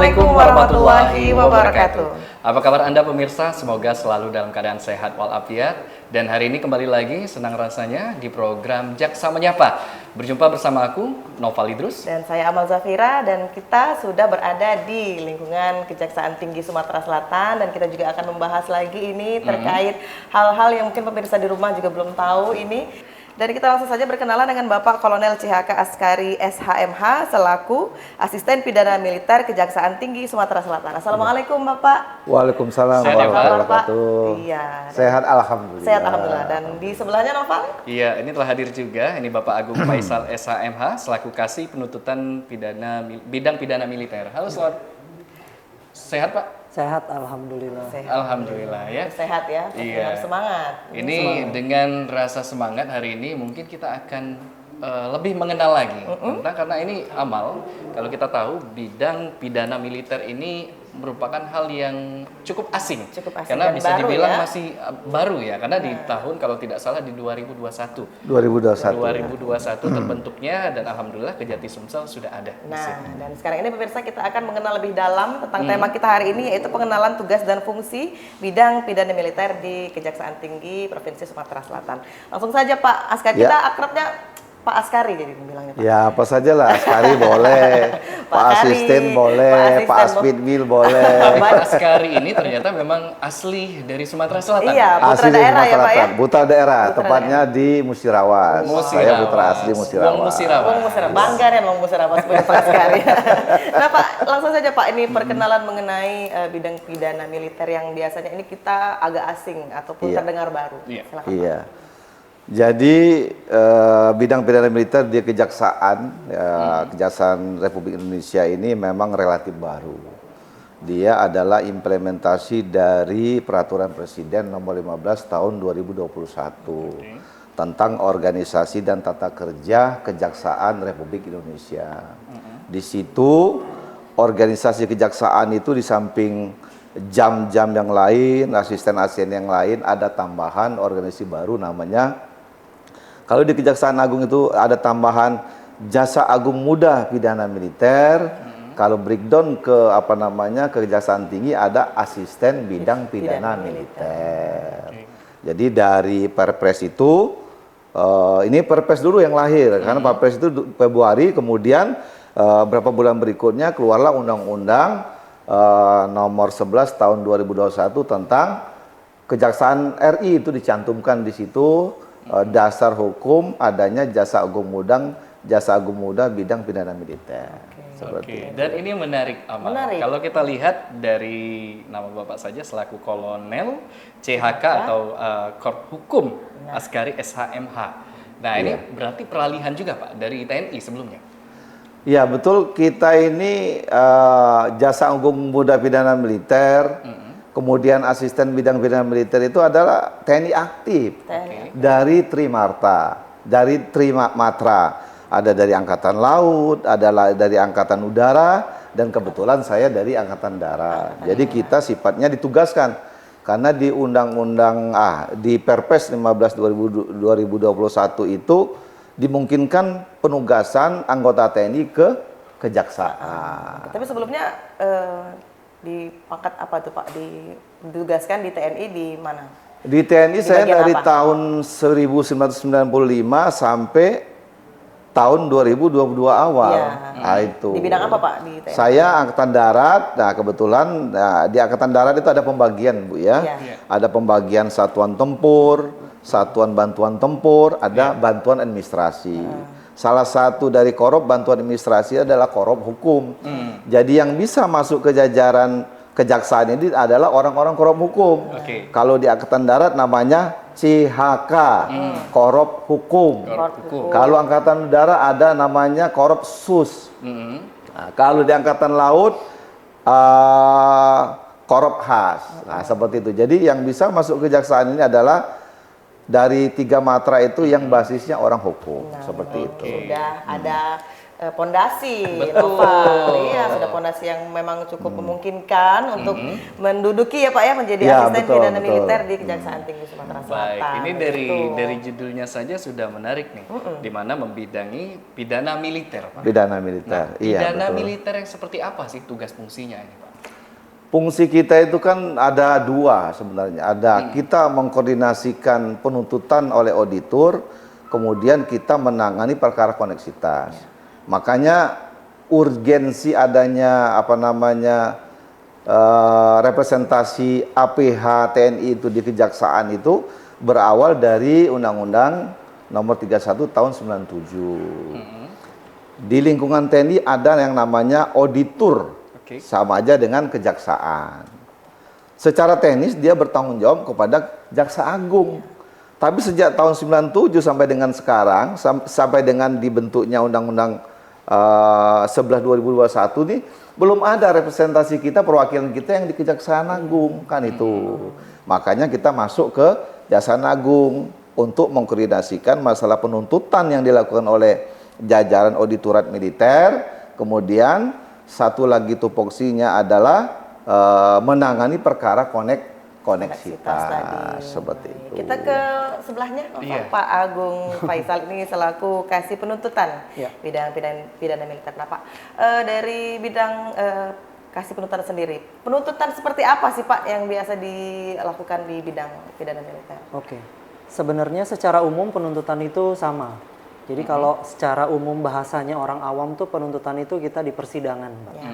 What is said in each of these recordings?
Assalamualaikum warahmatullahi wabarakatuh. Apa kabar Anda pemirsa? Semoga selalu dalam keadaan sehat walafiat. Dan hari ini kembali lagi senang rasanya di program Jaksa Menyapa. Berjumpa bersama aku, Noval Idrus. Dan saya Amal Zafira, dan kita sudah berada di lingkungan Kejaksaan Tinggi Sumatera Selatan. Dan kita juga akan membahas lagi ini terkait hal-hal yang mungkin pemirsa di rumah juga belum tahu ini. Dan kita langsung saja berkenalan dengan Bapak Kolonel CHK Askari SHMH selaku Asisten Pidana Militer Kejaksaan Tinggi Sumatera Selatan. Assalamualaikum Bapak. Waalaikumsalam warahmatullahi wabarakatuh. Iya. Sehat alhamdulillah. Sehat alhamdulillah. Dan di sebelahnya Noval? Iya, ini telah hadir juga. Ini Bapak Agung Faisal SHMH selaku Kasih Penuntutan Bidang Pidana Militer. Halo, selamat sehat Pak? Sehat, alhamdulillah. Sehat. Alhamdulillah ya. Sehat ya. Iya. Semangat. Ini dengan rasa semangat hari ini mungkin kita akan lebih mengenal lagi tentang, karena ini Amal, kalau kita tahu bidang pidana militer ini merupakan hal yang cukup asing. Karena bisa dibilang masih baru ya, karena di tahun kalau tidak salah di 2021 terbentuknya, dan alhamdulillah Kejati Sumsel sudah ada. Nah, dan sekarang ini pemirsa kita akan mengenal lebih dalam tentang tema kita hari ini, yaitu pengenalan tugas dan fungsi bidang pidana militer di Kejaksaan Tinggi Provinsi Sumatera Selatan. Langsung saja Pak Askari, kita akrabnya Pak Askari jadi bilangnya Pak. Ya apa saja lah, Askari boleh, Pak Asisten boleh, Pak Aspidmil boleh. Pak Askari ini ternyata memang asli dari Sumatera Selatan. Iya, putra asli daerah ya Pak ya? Putra daerah, tepatnya di Musirawas. Saya putra asli Musirawas. Musirawas. Bangga ya Bang Musirawas punya Pak Askari. Nah Pak, langsung saja Pak, ini perkenalan mengenai bidang pidana militer yang biasanya ini kita agak asing ataupun terdengar baru. Silakan Pak. Jadi bidang pidana militer di Kejaksaan Kejaksaan Republik Indonesia ini memang relatif baru. Dia adalah implementasi dari Peraturan Presiden Nomor 15 Tahun 2021 tentang organisasi dan tata kerja Kejaksaan Republik Indonesia. Di situ organisasi kejaksaan itu di samping jam-jam yang lain, asisten-asisten yang lain, ada tambahan organisasi baru namanya. Kalau di Kejaksaan Agung itu ada tambahan Jasa Agung Muda Pidana Militer. Kalau breakdown ke Kejaksaan Tinggi ada Asisten Bidang Pidana Militer. Jadi dari Perpres itu ini Perpres dulu yang lahir, karena Perpres itu Februari, kemudian berapa bulan berikutnya keluarlah Undang-Undang Nomor 11 Tahun 2021 tentang Kejaksaan RI, itu dicantumkan di situ. Dasar hukum adanya Jasa Agung Muda Bidang Pidana Militer. Oke. Dan ini menarik Amal. Kalau kita lihat dari nama Bapak saja selaku Kolonel CHK atau Korp Hukum Askari SHMH. Nah, ini berarti peralihan juga Pak dari TNI sebelumnya. Ya betul, kita ini Jasa Agung Muda Pidana Militer. Kemudian asisten bidang pidana militer itu adalah TNI aktif dari Trimarta, dari Trimatra, ada dari Angkatan Laut, ada dari Angkatan Udara, dan kebetulan saya dari Angkatan Darat. Jadi kita sifatnya ditugaskan karena di di Perpres 15 2021 itu dimungkinkan penugasan anggota TNI ke kejaksaan. Tapi sebelumnya di pangkat apa tuh Pak? Ditugaskan di TNI di mana? Di TNI saya dari tahun 1995 sampai tahun 2022 awal. Nah, itu. Di bidang apa Pak di TNI? Saya Angkatan Darat. Nah, kebetulan di Angkatan Darat itu ada pembagian Bu ya. Ada pembagian satuan tempur, satuan bantuan tempur, ada bantuan administrasi. Salah satu dari korup bantuan administrasi adalah korup hukum. Jadi yang bisa masuk ke jajaran kejaksaan ini adalah orang-orang korup hukum. Kalau di Angkatan Darat namanya CHK, korup hukum. Kalau Angkatan Udara ada namanya korup sus. Nah, kalau di Angkatan Laut korup khas. Nah, seperti itu. Jadi yang bisa masuk kejaksaan ini adalah dari 3 matra itu yang basisnya orang hukum, seperti itu. Sudah ada pondasi, Betul. Nova. Iya, sudah pondasi yang memang cukup memungkinkan untuk menduduki ya Pak ya menjadi Ya, asisten betul, pidana betul. militer di Kejaksaan Tinggi Sumatera Baik, Selatan. ini Begitu. dari judulnya saja sudah menarik nih, di mana membidangi pidana militer, Pak. Pidana militer. Nah, Iya, pidana betul. militer yang seperti apa sih tugas fungsinya ini, Pak? Fungsi kita itu kan ada dua sebenarnya. Ada kita mengkoordinasikan penuntutan oleh auditor, kemudian kita menangani perkara koneksitas. Makanya urgensi adanya representasi APH TNI itu di kejaksaan itu berawal dari Undang-Undang Nomor 31 Tahun 97. Di lingkungan TNI ada yang namanya auditor. Oke. Sama aja dengan kejaksaan. Secara teknis dia bertanggung jawab kepada Jaksa Agung. Tapi sejak tahun 97 sampai dengan sekarang, sampai dengan dibentuknya Undang-Undang 11 2021 nih, belum ada representasi kita, perwakilan kita yang di Kejaksaan Agung, kan itu. Makanya kita masuk ke Kejaksaan Agung untuk mengkoordinasikan masalah penuntutan yang dilakukan oleh jajaran auditorat militer. Kemudian satu lagi tupoksinya adalah menangani perkara koneksitas tadi. seperti itu. Kita ke sebelahnya, Iya. Pak Agung Faisal ini selaku kasih penuntutan Iya. bidang pidana militer. Nah Pak, dari bidang kasih penuntutan sendiri, penuntutan seperti apa sih Pak yang biasa dilakukan di bidang pidana militer? Oke. Sebenarnya secara umum penuntutan itu sama. Jadi kalau secara umum bahasanya orang awam tuh penuntutan itu kita di persidangan, Mbak. Ya.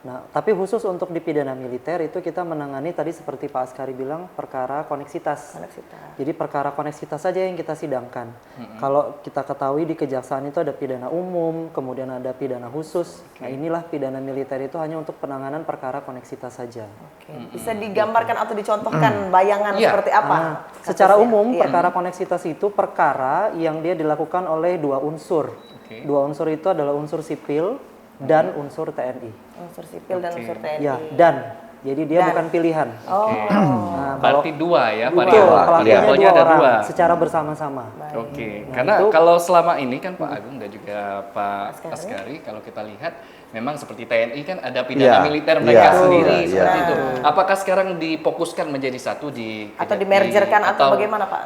Nah, tapi khusus untuk di pidana militer itu kita menangani tadi seperti Pak Askari bilang perkara koneksitas. Koneksitas. Jadi perkara koneksitas saja yang kita sidangkan. Kalau kita ketahui di kejaksaan itu ada pidana umum, kemudian ada pidana khusus. Nah, inilah pidana militer itu hanya untuk penanganan perkara koneksitas saja. Oke. Bisa digambarkan atau dicontohkan bayangan Iya. seperti apa? Nah, secara kasusnya? umum Iya. perkara koneksitas itu perkara yang dia dilakukan oleh dua unsur. Oke. Dua unsur itu adalah unsur sipil dan unsur TNI. Unsur sipil dan unsur TNI. Ya, dan. Jadi dia Dan. bukan pilihan. Oh. Nah, Berarti dua ya betul, variabelnya pelakunya ada dua dua. orang secara bersama-sama. Oke, Nah, karena itu- kalau selama ini kan Pak Agung dan juga Pak Askari, kalau kita lihat memang seperti TNI kan ada pidana Iya, militer mereka iya, sendiri iya, seperti iya. itu. Apakah sekarang difokuskan menjadi satu Atau dimergerkan atau bagaimana Pak?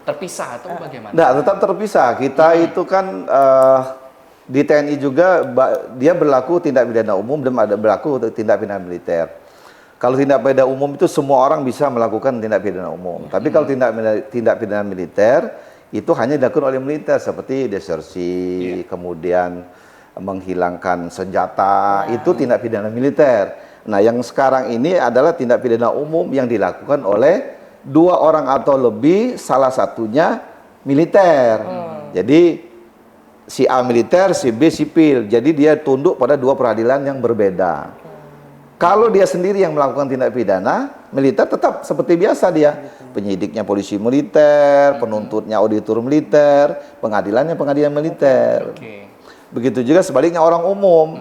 Terpisah atau bagaimana? Nah, tetap terpisah. Kita itu kan di TNI juga dia berlaku tindak pidana umum dan ada berlaku tindak pidana militer. Kalau tindak pidana umum itu semua orang bisa melakukan tindak pidana umum. Tapi kalau tindak pidana militer itu hanya dilakukan oleh militer seperti desersi, kemudian menghilangkan senjata, itu tindak pidana militer. Nah, yang sekarang ini adalah tindak pidana umum yang dilakukan oleh dua orang atau lebih, salah satunya militer. Jadi si A militer, si B sipil. Jadi dia tunduk pada dua peradilan yang berbeda. Kalau dia sendiri yang melakukan tindak pidana, militer tetap seperti biasa dia. Penyidiknya polisi militer, penuntutnya auditor militer, pengadilannya pengadilan militer. Oke. Begitu juga sebaliknya orang umum.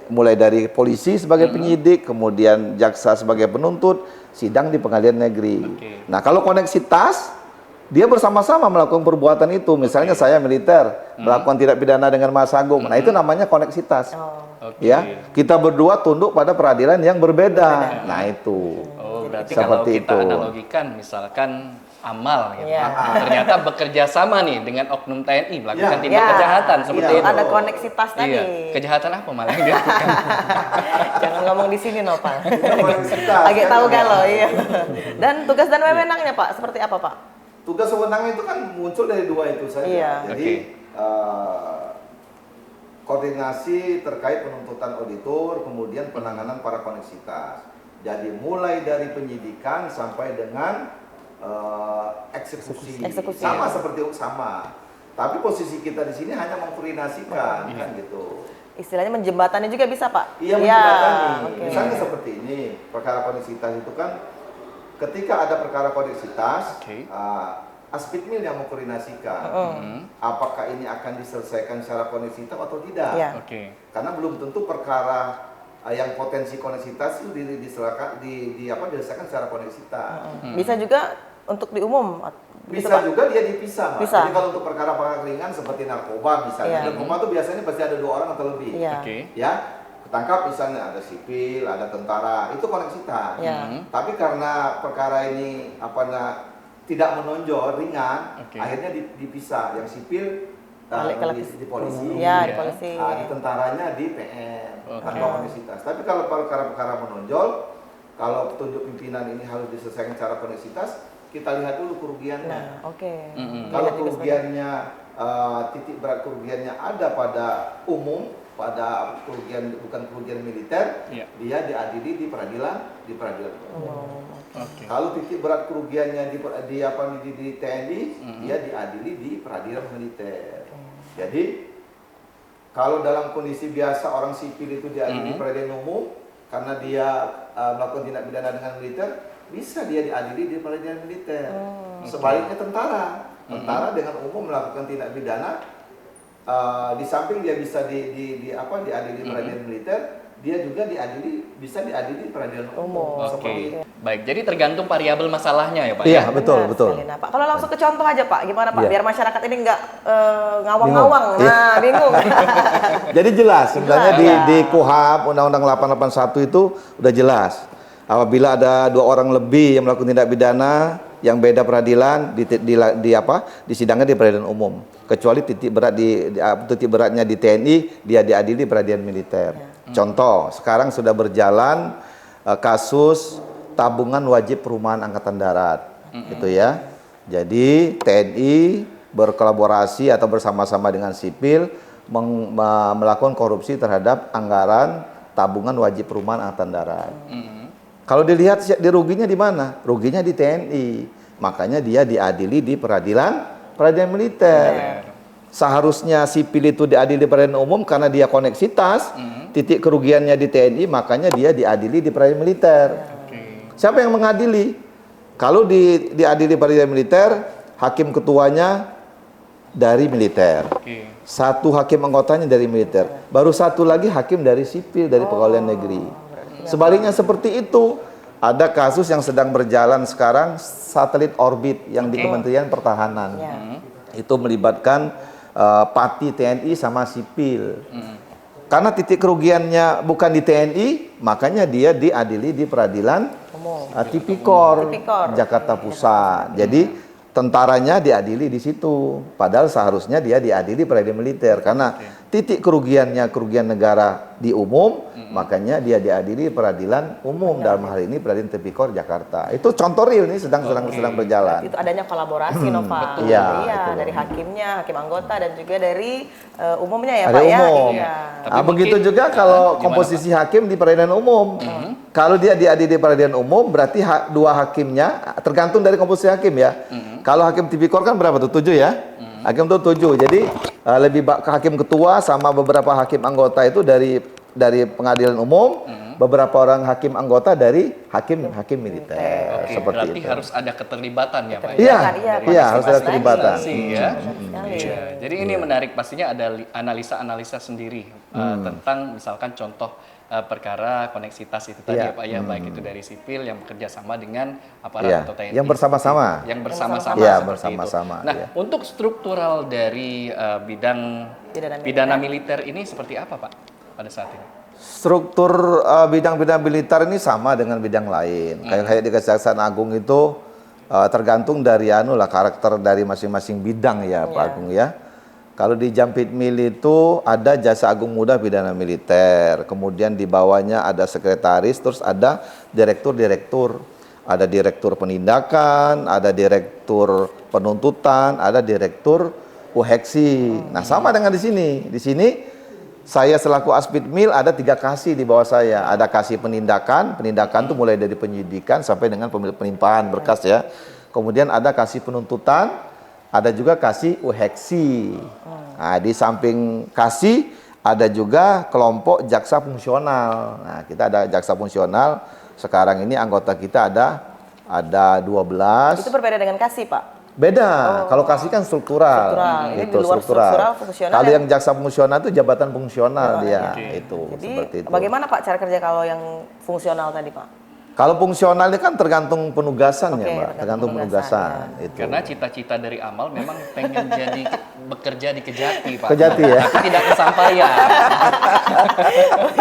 Mulai dari polisi sebagai penyidik, kemudian jaksa sebagai penuntut, sidang di pengadilan negeri. Oke. Nah, kalau koneksitas, dia bersama-sama melakukan perbuatan itu. Misalnya saya militer melakukan tindak pidana dengan Mas Agung. Nah, itu namanya koneksitas. Oke. Ya, kita berdua tunduk pada peradilan yang berbeda. Nah, itu. Oh, berarti kalau Seperti kita itu. analogikan misalkan amal gitu. Iya. Ternyata bekerja sama nih dengan oknum TNI melakukan Ya. tindak Ya, kejahatan seperti iya. itu. Ada koneksitas tadi. Iya. Kejahatan apa malah yang dilakukan? Jangan ngomong di sini no Pak. Koneksitas, Agak kan? tahu galau iya. Dan tugas dan wewenangnya Pak seperti apa Pak? Tugas wewenang itu kan muncul dari dua itu saja. Iya. Jadi koordinasi terkait penuntutan auditor, kemudian penanganan para koneksitas. Jadi mulai dari penyidikan sampai dengan eksekusi. Eksekusi. Sama seperti sama. Tapi posisi kita di sini hanya mengkoordinasikan kan gitu. Istilahnya menjembatani juga bisa Pak? Iya, menjembatani. Oke. Misalnya seperti ini, perkara koneksitas itu kan ketika ada perkara koneksitas, Oke. Aspidmil yang mengkoordinasikan. Apakah ini akan diselesaikan secara koneksitas atau tidak? Iya. Oke. Karena belum tentu perkara yang potensi koneksitas itu diselesaikan secara koneksitas. Bisa juga untuk di umum Begitu, Bisa Pak? juga dia dipisah, Mbak. Bisa. Jadi kalau untuk perkara-perkara ringan seperti narkoba misalnya, Iya. narkoba tuh biasanya pasti ada 2 orang atau lebih. Iya. Oke. Ya, ketangkap misalnya ada sipil, ada tentara, itu koneksitas. Iya. Tapi karena perkara ini tidak menonjol, ringan, Oke. akhirnya dipisah. Yang sipil Balik ke di polisi, Iya, di Iya. polisi. di tentaranya di PM, Oke. tanpa koneksitas. Tapi kalau perkara-perkara menonjol, kalau petunjuk pimpinan ini harus diselesaikan secara koneksitas, kita lihat dulu kerugiannya. Nah, oke. Kalau Lihat juga kerugiannya titik berat kerugiannya ada pada umum, pada kerugian bukan kerugian militer, Iya. dia diadili di peradilan umum. Oh, Oke. Kalau titik berat kerugiannya di TNI, dia diadili di peradilan militer. Jadi kalau dalam kondisi biasa orang sipil itu diadili di peradilan umum karena dia melakukan tindak pidana dengan militer, bisa dia diadili di peradilan militer. Sebaliknya tentara dengan umum melakukan tindak pidana, di samping dia bisa diadili di peradilan militer, dia juga bisa diadili di peradilan umum. Umum. Seperti Oke. Baik, jadi tergantung variabel masalahnya ya Pak? Iya, ya? betul, benar betul. sekali. Nah, Pak, kalau langsung ke contoh aja Pak, gimana Pak? Iya. Biar masyarakat ini nggak ngawang-ngawang. Bingung. Nah, bingung. Jadi jelas sebenarnya Jelas, di ya. di KUHP Undang-Undang 881 itu udah jelas. Apabila ada 2 orang lebih yang melakukan tindak pidana yang beda peradilan disidangkan di peradilan umum. Kecuali titik beratnya di TNI, dia diadili di peradilan militer. Contoh, sekarang sudah berjalan kasus tabungan wajib perumahan Angkatan Darat. Gitu ya. Jadi TNI berkolaborasi atau bersama-sama dengan sipil melakukan korupsi terhadap anggaran tabungan wajib perumahan Angkatan Darat. Kalau dilihat ruginya di mana? Ruginya di TNI. Makanya dia diadili di peradilan militer. Seharusnya sipil itu diadili di peradilan umum karena dia koneksitas, titik kerugiannya di TNI, makanya dia diadili di peradilan militer. Oke. Siapa yang mengadili? Kalau diadili peradilan militer, hakim ketuanya dari militer. Oke. Satu hakim anggotanya dari militer. Baru satu lagi hakim dari sipil, dari pegawai negeri. Sebaliknya seperti itu. Ada kasus yang sedang berjalan sekarang, satelit orbit yang di Kementerian Pertahanan. Itu melibatkan Pati TNI sama sipil. Karena titik kerugiannya bukan di TNI, makanya dia diadili di peradilan Tipikor, Jakarta Pusat. Jadi tentaranya diadili di situ. Padahal seharusnya dia diadili peradilan militer karena titik kerugiannya kerugian negara di umum, makanya dia diadili peradilan umum dalam hal ini peradilan Tipikor Jakarta. Itu contoh real nih sedang berjalan. Itu adanya kolaborasi, Nova. Betul. Iya, betul. Dari hakimnya, hakim anggota, dan juga dari umumnya ya, Ada Pak umum. ya. Iya. Tapi Begitu mungkin- juga kalau Gimana, komposisi hakim di peradilan umum. Kalau dia diadili di peradilan umum, berarti 2 hakimnya tergantung dari komposisi hakim ya. Kalau hakim tipikor kan berapa tuh? 7 ya. Hakim tuh 7. Jadi hakim ketua sama beberapa hakim anggota itu dari pengadilan umum, beberapa orang hakim anggota dari hakim militer. Oke, Seperti berarti itu. harus ada keterlibatan ya Pak? Iya, Dari iya harus ada masing-masing. keterlibatan. Ya. Sekali. Iya. Jadi ini menarik, pastinya ada analisa-analisa sendiri tentang misalkan contoh perkara koneksitas itu tadi Iya. ya Pak ya, baik itu dari sipil yang bekerja sama dengan aparat Iya, atau TNI. yang bersama-sama. Yang bersama-sama. Iya, seperti bersama-sama, itu. Nah, iya. untuk struktural dari bidang Pidana militer ini seperti apa Pak pada saat ini? Struktur bidang-bidang militer ini sama dengan bidang lain. Kayak di Kejaksaan Agung itu tergantung dari karakter dari masing-masing bidang ya Pak Agung ya. Kalau di Jampitmil itu ada Jaksa Agung Muda Pidana Militer, kemudian di bawahnya ada sekretaris, terus ada direktur-direktur. Ada direktur penindakan, ada direktur penuntutan, ada direktur uheksi. Nah, sama dengan di sini. Di sini saya selaku Aspidmil ada 3 kasih di bawah saya. Ada kasih penindakan itu mulai dari penyidikan sampai dengan pelimpahan berkas ya. Kemudian ada kasih penuntutan, ada juga kasih uheksi. Nah, di samping kasih ada juga kelompok jaksa fungsional. Nah, kita ada jaksa fungsional. Sekarang ini anggota kita ada 12. Itu berbeda dengan kasih, Pak? Beda. Kalau kasih kan struktural. Ini Itu di luar struktural, fungsional Kalau ya? yang jaksa fungsional itu jabatan fungsional dia. Itu Jadi seperti itu. bagaimana Pak cara kerja kalau yang fungsional tadi, Pak? Kalau fungsionalnya kan tergantung penugasannya, Oke, Mbak. tergantung Tergantung penugasan, penugasan. Itu. Karena cita-cita dari Amal memang pengen jadi bekerja di Kejati, Pak. Kejati, ya? Tapi tidak kesampaian.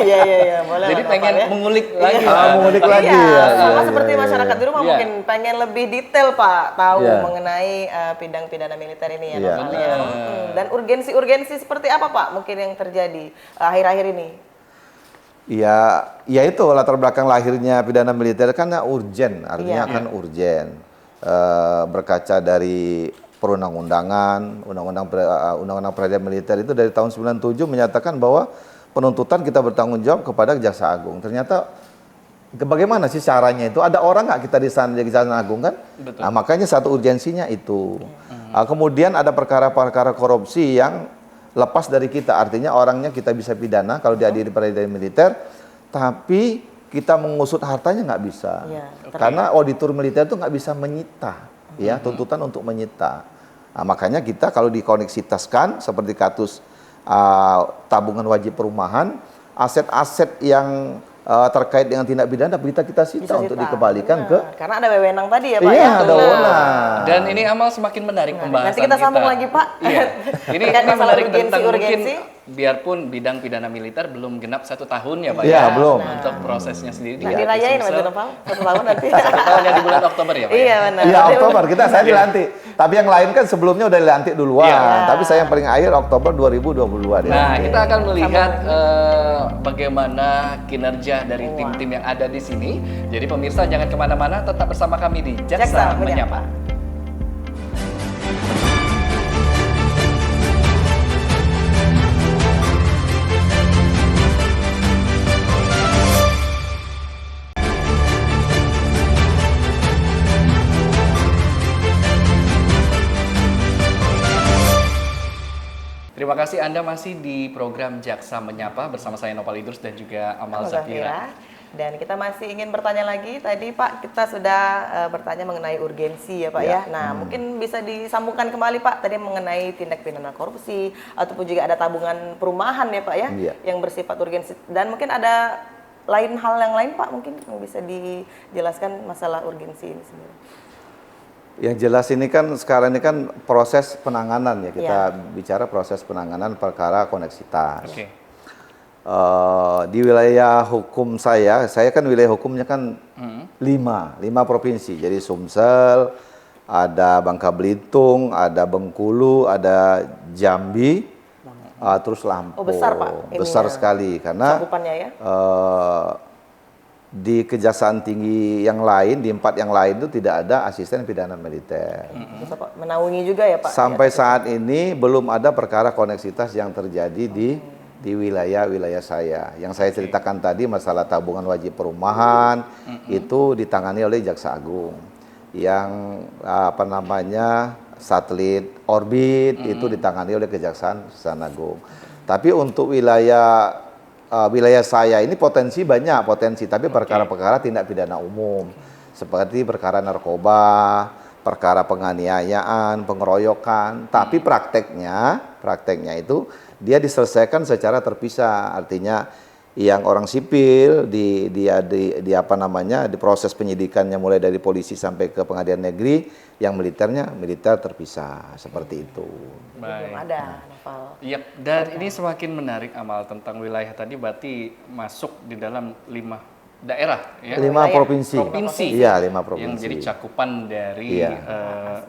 Iya, boleh. Jadi lah, pengen Pak, ya. mengulik lagi. Ah, Pak. mengulik lagi Iya, ya. sama Iya, seperti iya, masyarakat di rumah Iya. mungkin pengen lebih detail Pak, tahu Iya. mengenai bidang pidana militer ini ya, Iya. Novel, ya. Dan urgensi-urgensi seperti apa Pak mungkin yang terjadi akhir-akhir ini? Ya, ya itu latar belakang lahirnya pidana militer kan urgen, artinya Iya. kan urgen. Berkaca dari perundang-undangan, undang-undang peradilan militer itu dari tahun 97 menyatakan bahwa penuntutan kita bertanggung jawab kepada Jaksa Agung. Ternyata bagaimana sih caranya itu? Ada orang nggak kita di sana di Jaksa Agung kan? Betul. Nah, makanya satu urgensinya itu. Kemudian ada perkara-perkara korupsi yang lepas dari kita, artinya orangnya kita bisa pidana kalau diadili peradilan militer, tapi kita mengusut hartanya nggak bisa, Iya, karena auditor militer itu nggak bisa menyita, ya tuntutan untuk menyita. Nah, makanya kita kalau dikoneksitaskan seperti kasus tabungan wajib perumahan, aset-aset yang terkait dengan tindak pidana kita sita untuk dikembalikan ke. Karena ada wewenang tadi ya Pak Iya, ya. ada wewenang. Dan ini Amal semakin menarik pembahasan Nanti kita sambung lagi, Pak. Iya. Ini Terkait masalah menarik tentang urgensi. mungkin biarpun bidang pidana militer belum genap 1 tahun ya Pak Iya, ya. belum. Untuk prosesnya sendiri. Nah, di dirayain Mas Sumsel. Novel, 1 tahun nanti. 1 tahun yang di bulan Oktober ya Pak. Iya benar. Iya, Oktober saya dilantik. Tapi yang lain kan sebelumnya udah dilantik duluan. Iya. Tapi saya yang paling akhir Oktober 2022 Nah, dilantik. kita akan melihat bagaimana kinerja dari tim-tim yang ada di sini. Jadi pemirsa jangan kemana-mana, tetap bersama kami di Jaksa Menyapa. Terima kasih Anda masih di program Jaksa Menyapa bersama saya Nopal Idrus dan juga Amal Zafira. Dan kita masih ingin bertanya lagi, tadi Pak kita sudah bertanya mengenai urgensi ya Pak ya. Nah mungkin bisa disambungkan kembali Pak tadi mengenai tindak pidana korupsi ataupun juga ada tabungan perumahan ya Pak ya, Iya. yang bersifat urgensi. Dan mungkin ada lain hal yang lain Pak mungkin yang bisa dijelaskan masalah urgensi ini sendiri. Yang jelas ini kan sekarang ini kan proses penanganan ya, kita Iya. bicara proses penanganan perkara koneksitas. Oke. Di wilayah hukum saya kan wilayah hukumnya kan 5 provinsi. Jadi Sumsel, ada Bangka Belitung, ada Bengkulu, ada Jambi, terus Lampung. Oh, besar, Pak, ininya. Besar sekali karena Cakupannya ya. di kejaksaan tinggi yang lain, di 4 yang lain itu tidak ada asisten pidana militer. Bisa Pak menaungi juga ya Pak. Sampai saat ini belum ada perkara koneksitas yang terjadi di wilayah-wilayah saya. Yang saya ceritakan tadi masalah tabungan wajib perumahan itu ditangani oleh Jaksa Agung. Yang satelit orbit itu ditangani oleh Kejaksaan Agung. Tapi untuk wilayah saya ini potensi banyak tapi perkara-perkara tindak pidana umum seperti perkara narkoba, perkara penganiayaan, pengeroyokan, tapi prakteknya itu dia diselesaikan secara terpisah, artinya yang orang sipil di proses penyidikannya mulai dari polisi sampai ke pengadilan negeri, yang militer terpisah seperti itu. Belum ada Novel. Iya, dan ini semakin menarik Amal tentang wilayah tadi berarti masuk di dalam 5 daerah ya. 5 provinsi. Iya, 5 provinsi. Yang jadi cakupan dari Iya.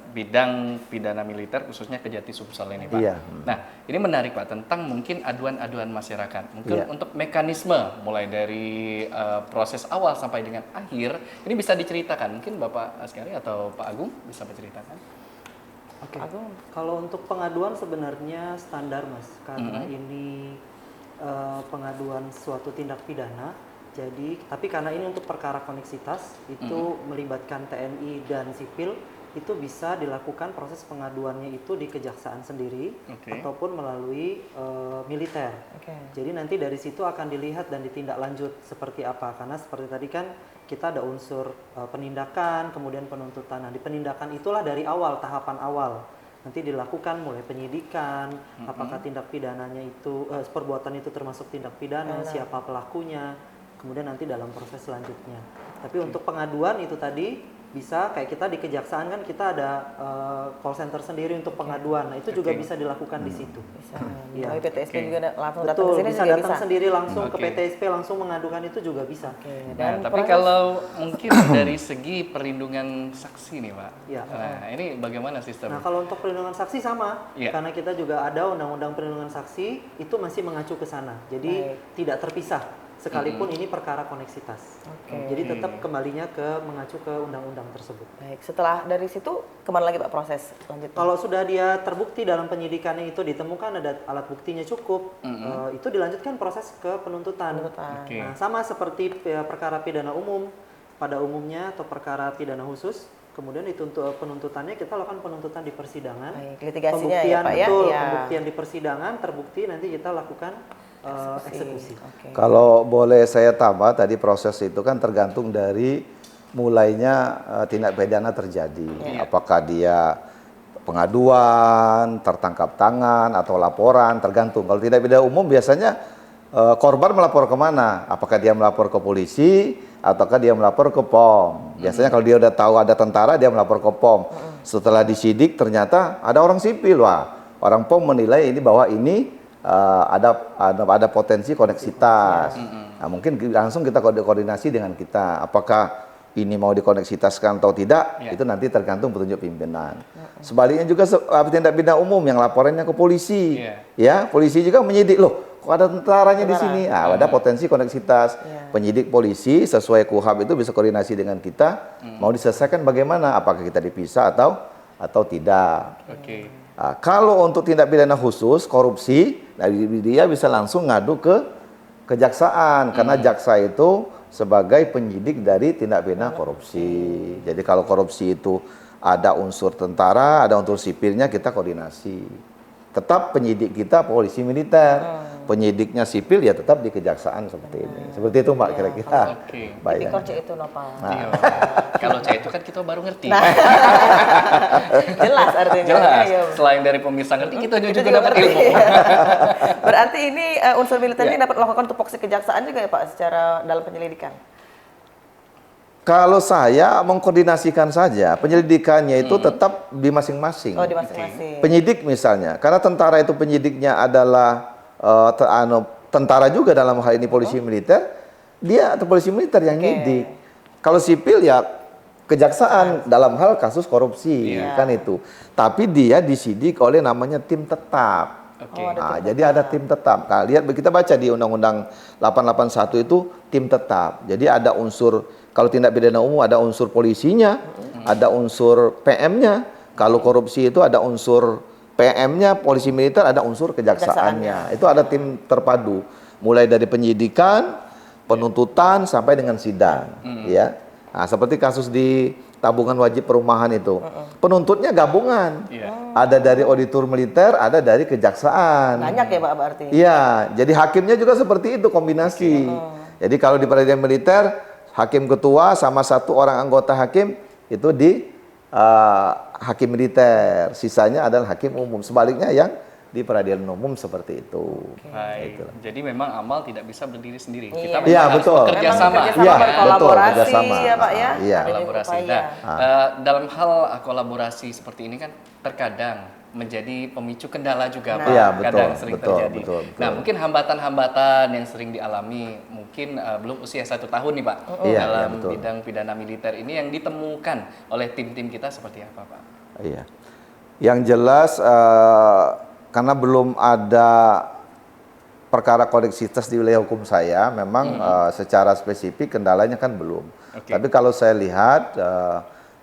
bidang pidana militer khususnya Kejati Sumsel ini Pak. Iya. Nah, ini menarik Pak tentang mungkin aduan-aduan masyarakat. Mungkin Iya. untuk mekanisme mulai dari proses awal sampai dengan akhir ini bisa diceritakan. Mungkin Bapak Askari atau Pak Agung bisa menceritakan. Oke. Kalau untuk pengaduan sebenarnya standar Mas, karena ini pengaduan suatu tindak pidana. Jadi, tapi karena ini untuk perkara koneksitas itu melibatkan TNI dan sipil, itu bisa dilakukan proses pengaduannya itu di kejaksaan sendiri ataupun melalui militer. Jadi nanti dari situ akan dilihat dan ditindaklanjut seperti apa. Karena seperti tadi kan kita ada unsur penindakan, kemudian penuntutan. Nah, di penindakan itulah dari awal, tahapan awal. Nanti dilakukan mulai penyidikan, apakah tindak pidananya itu, perbuatan itu termasuk tindak pidana, siapa pelakunya, kemudian nanti dalam proses selanjutnya. Tapi untuk pengaduan itu tadi bisa kayak kita di kejaksaan kan kita ada call center sendiri untuk pengaduan. Nah, itu juga bisa dilakukan di situ. Bisa. Iya. Melalui PTSP juga langsung datang ke Betul, sini bisa juga datang bisa. sendiri langsung ke PTSP langsung mengadukan itu juga bisa. Oke, Nah, tapi proses- kalau mungkin dari segi perlindungan saksi nih, Pak. Iya. Nah, ini bagaimana Nah, sistemnya? kalau untuk perlindungan saksi sama, Iya. karena kita juga ada undang-undang perlindungan saksi itu masih mengacu ke sana. Jadi tidak terpisah sekalipun ini perkara koneksitas. Oke. Jadi tetap kembalinya ke mengacu ke undang-undang tersebut. Baik, setelah dari situ kemana lagi Pak proses selanjutnya? Kalau sudah dia terbukti dalam penyidikannya itu ditemukan ada alat buktinya cukup, itu dilanjutkan proses ke penuntutan. Penuntutan. Oke. Nah, sama seperti perkara pidana umum pada umumnya atau perkara pidana khusus, kemudian dituntut penuntutannya kita lakukan penuntutan di persidangan. Baik, litigasinya Pembuktian ya Pak ya. betul, Iya. pembuktian di persidangan terbukti nanti kita lakukan eksekusi. Oke. Kalau boleh saya tambah, tadi proses itu kan tergantung dari mulainya tindak pidana terjadi. Apakah dia pengaduan, tertangkap tangan, atau laporan, tergantung. Kalau tindak pidana umum biasanya korban melapor kemana? Apakah dia melapor ke polisi, ataukah dia melapor ke POM? Biasanya kalau dia udah tahu ada tentara, dia melapor ke POM. Setelah disidik ternyata ada orang sipil, wah orang POM menilai ini bahwa ini ada potensi koneksitas. Nah, mungkin langsung kita koordinasi dengan kita. Apakah ini mau dikoneksitaskan atau tidak, itu nanti tergantung petunjuk pimpinan. Sebaliknya juga tindak pidana umum yang laporannya ke polisi. Ya, polisi juga menyidik, loh kok ada tentaranya di sini. Ah, ada potensi koneksitas. Penyidik polisi sesuai KUHP itu bisa koordinasi dengan kita, mau diselesaikan bagaimana, apakah kita dipisah atau tidak. Oke. Nah, kalau untuk tindak pidana khusus korupsi, nah, dia bisa langsung ngadu ke kejaksaan karena jaksa itu sebagai penyidik dari tindak pidana korupsi. Jadi kalau korupsi itu ada unsur tentara, ada unsur sipilnya, kita koordinasi. Tetap penyidik kita polisi militer, penyidiknya sipil ya tetap di kejaksaan seperti ini. Seperti itu Mbak kira-kira. Oke. Baik. Tipikor C itu Nopal. Iya. Kalau C itu kan kita baru ngerti. Jelas artinya. Jelas. Iya. Selain dari pemirsa ngerti, kita Itu juga dapat ngerti. ilmu. Berarti ini unsur militer ini dapat melakukan tupoksi kejaksaan juga ya Pak secara dalam penyelidikan? Kalau saya mengkoordinasikan saja, penyelidikannya itu tetap di masing-masing. Oh, di masing-masing. Penyidik misalnya, karena tentara itu penyidiknya adalah tentara juga dalam hal ini polisi militer, dia atau polisi militer yang nyidik. Kalau sipil ya kejaksaan dalam hal kasus korupsi kan itu. Tapi dia disidik oleh namanya tim tetap. Oke. Nah, jadi ada tim tetap. Nah, lihat kita baca di Undang-Undang 881 itu tim tetap. Jadi ada unsur, kalau tindak pidana umum ada unsur polisinya, ada unsur PM-nya. Kalau korupsi itu ada unsur PM-nya, polisi militer ada unsur kejaksaannya. Itu ada tim terpadu. Mulai dari penyidikan, penuntutan sampai dengan sidang, ya. Nah, seperti kasus di tabungan wajib perumahan itu. Penuntutnya gabungan. Ada dari auditor militer, ada dari kejaksaan. Banyak ya Pak berarti? Iya, jadi hakimnya juga seperti itu kombinasi. Jadi kalau di peradilan militer, hakim ketua sama satu orang anggota hakim itu di hakim militer, sisanya adalah hakim umum. Sebaliknya yang di peradilan umum seperti itu. Baik. Jadi memang amal tidak bisa berdiri sendiri. Iya. Kita Iya, memang harus betul. bekerja Memang sama. bekerja sama, Iya, berkolaborasi betul, kerjasama. ya Pak ya. Iya. Ada juga Kolaborasi. upaya. Nah, dalam hal kolaborasi seperti ini kan terkadang menjadi pemicu kendala juga, Pak. Iya, betul, Kadang sering betul, terjadi. betul. Nah, mungkin hambatan-hambatan yang sering dialami, mungkin belum usia 1 tahun nih, Pak, Iya, dalam iya, betul. bidang pidana militer ini yang ditemukan oleh tim-tim kita seperti apa, Pak? Iya. Yang jelas karena belum ada perkara koneksitas di wilayah hukum saya, memang secara spesifik kendalanya kan belum. Tapi kalau saya lihat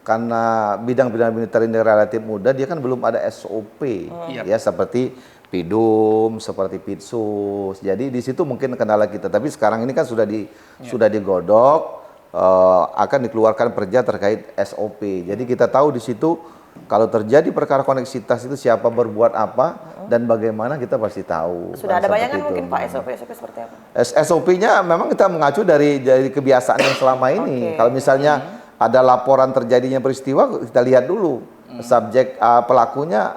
karena bidang militer ini relatif muda, dia kan belum ada SOP, ya seperti Pidum, seperti Pitsus. Jadi di situ mungkin kendala kita. Tapi sekarang ini kan sudah digodok, akan dikeluarkan perja terkait SOP. Jadi kita tahu di situ kalau terjadi perkara koneksitas itu siapa berbuat apa dan bagaimana kita pasti tahu. Sudah ada Seperti bayangan itu. mungkin Pak SOP seperti apa? SOP-nya memang kita mengacu dari kebiasaan yang selama ini. Kalau misalnya ada laporan terjadinya peristiwa, kita lihat dulu subjek pelakunya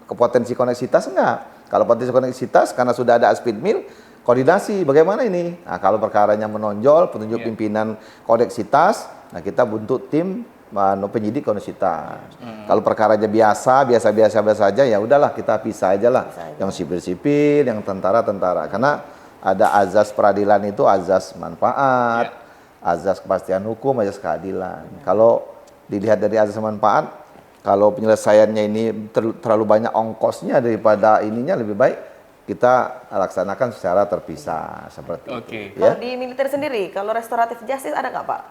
ke potensi koneksitas enggak. Kalau potensi koneksitas karena sudah ada aspid mil, koordinasi bagaimana ini. Nah, kalau perkaranya menonjol, petunjuk pimpinan koneksitas, nah kita bentuk tim penyidik koneksitas. Kalau perkaranya biasa aja, ya udahlah kita pisah aja lah. Yang sipil-sipil, yang tentara-tentara. Karena ada azas peradilan itu azas manfaat, azas kepastian hukum, azas keadilan. Kalau dilihat dari azas manfaat, kalau penyelesaiannya ini terlalu banyak ongkosnya daripada ininya, lebih baik kita laksanakan secara terpisah seperti itu. Kalau di militer sendiri, kalau restoratif justice ada nggak Pak?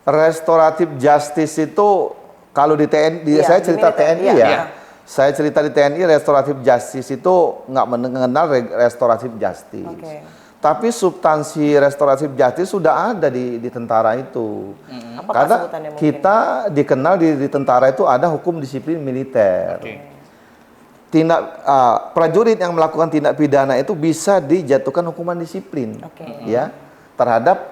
Restoratif justice itu kalau di TNI, saya cerita TNI ya. Saya cerita di TNI, restoratif justice itu nggak mengenal restoratif justice. Tapi substansi restoratif justice sudah ada di tentara itu. Karena kita dikenal di tentara itu ada hukum disiplin militer. Prajurit yang melakukan tindak pidana itu bisa dijatuhkan hukuman disiplin, ya, terhadap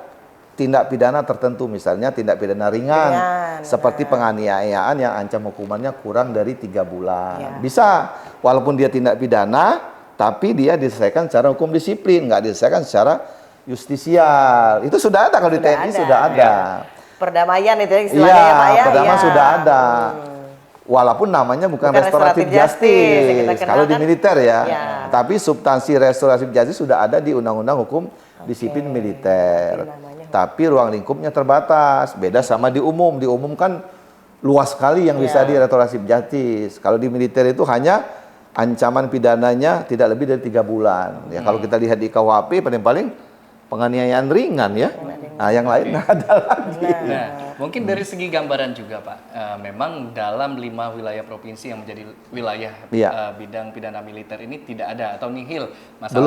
tindak pidana tertentu, misalnya tindak pidana ringan seperti penganiayaan yang ancam hukumannya kurang dari 3 bulan. Bisa, walaupun dia tindak pidana, tapi dia diselesaikan secara hukum disiplin, nggak diselesaikan secara justisial. Itu sudah ada kalau di TNI sudah ada. Perdamaian itu istilahnya ya Pak ya? Perdamaian sudah ada. Walaupun namanya bukan restoratif justice, kalau di militer ya. Tapi substansi restoratif justice sudah ada di Undang-Undang Hukum Disiplin Militer. Tapi ruang lingkupnya terbatas, beda sama di umum. Di umum kan luas sekali yang bisa di restoratif justice. Kalau di militer itu hanya ancaman pidananya tidak lebih dari 3 bulan. Ya, kalau kita lihat di KUHP paling-paling penganiayaan ringan ya. Nah, yang lain ada lagi. Nah, mungkin dari segi gambaran juga Pak, memang dalam 5 wilayah provinsi yang menjadi wilayah bidang pidana militer ini tidak ada atau nihil masalah.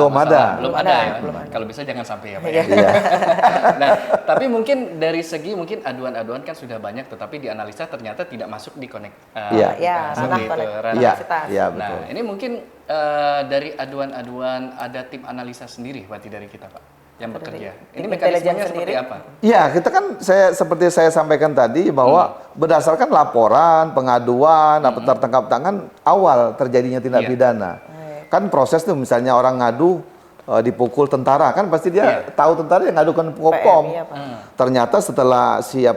Belum ada ya. Kalau bisa jangan sampai ya Pak. Nah, tapi mungkin dari segi aduan-aduan kan sudah banyak, tetapi dianalisa ternyata tidak masuk di koneksitas. Nah, ini mungkin dari aduan-aduan ada tim analisa sendiri berarti dari kita Pak yang bekerja. Ini mekanismenya seperti apa? Ya, kita kan seperti saya sampaikan tadi bahwa berdasarkan laporan, pengaduan, tertangkap tangan awal terjadinya tindak pidana. Kan proses tuh misalnya orang ngadu dipukul tentara, kan pasti dia tahu tentara yang ngadukan Pom. Ternyata setelah si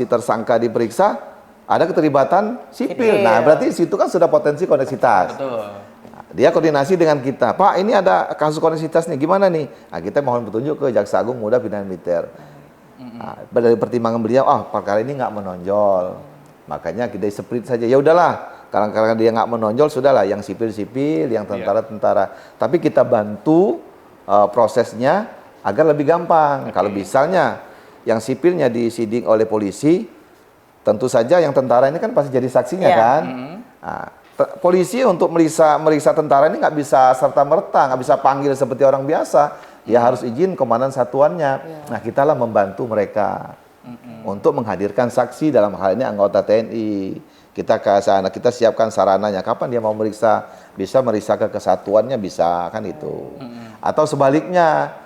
tersangka diperiksa ada keterlibatan sipil. Nah, berarti situ kan sudah potensi koneksitas. Betul. Dia koordinasi dengan kita, Pak ini ada kasus koneksitas nih, gimana nih? Nah, kita mohon petunjuk ke Jaksa Agung Muda Pidana Militer. Nah, dari pertimbangan beliau, perkara ini nggak menonjol, makanya kita split saja. Ya udahlah, karena dia nggak menonjol, sudahlah yang sipil-sipil, yang tentara-tentara. Tapi kita bantu prosesnya agar lebih gampang. Kalau misalnya yang sipilnya disidik oleh polisi, tentu saja yang tentara ini kan pasti jadi saksinya kan. Nah, polisi untuk meriksa tentara ini nggak bisa serta-merta, nggak bisa panggil seperti orang biasa. Dia harus izin komandan satuannya. Nah, kitalah membantu mereka untuk menghadirkan saksi, dalam hal ini anggota TNI. Kita ke sana, kita siapkan sarananya. Kapan dia mau meriksa? Bisa meriksa ke kesatuannya, bisa kan itu. Atau sebaliknya,